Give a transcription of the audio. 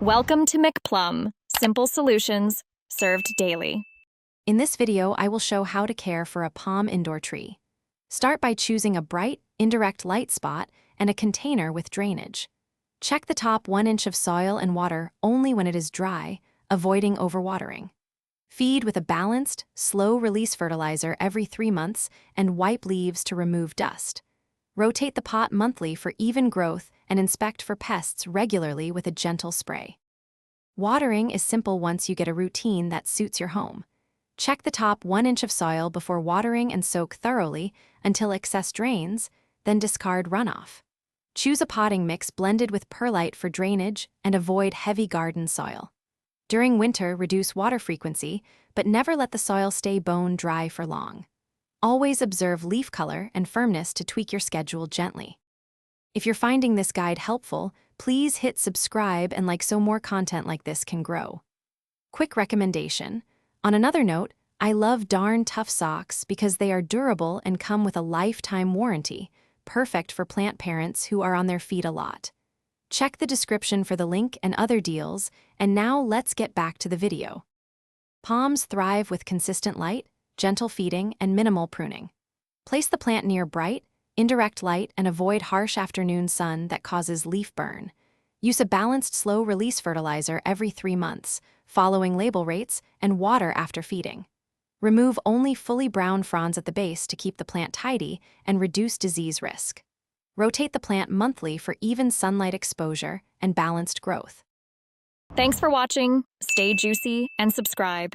Welcome to McPlum, simple solutions served daily. In this video, I will show how to care for a palm indoor tree. Start by choosing a bright, indirect light spot and a container with drainage. Check the top 1 inch of soil and water only when it is dry, avoiding overwatering. Feed with a balanced, slow-release fertilizer every 3 months and wipe leaves to remove dust. Rotate the pot monthly for even growth and inspect for pests regularly with a gentle spray. Watering is simple once you get a routine that suits your home. Check the top 1 inch of soil before watering and soak thoroughly until excess drains, then discard runoff. Choose a potting mix blended with perlite for drainage and avoid heavy garden soil. During winter, reduce water frequency, but never let the soil stay bone dry for long. Always observe leaf color and firmness to tweak your schedule gently. If you're finding this guide helpful, please hit subscribe and like so more content like this can grow. Quick recommendation. On another note, I love Darn Tough socks because they are durable and come with a lifetime warranty, perfect for plant parents who are on their feet a lot. Check the description for the link and other deals, and now let's get back to the video. Palms thrive with consistent light, gentle feeding, and minimal pruning. Place the plant near bright, indirect light and avoid harsh afternoon sun that causes leaf burn. Use a balanced slow-release fertilizer every 3 months, following label rates, and water after feeding. Remove only fully brown fronds at the base to keep the plant tidy and reduce disease risk. Rotate the plant monthly for even sunlight exposure and balanced growth. Thanks for watching. Stay juicy and subscribe.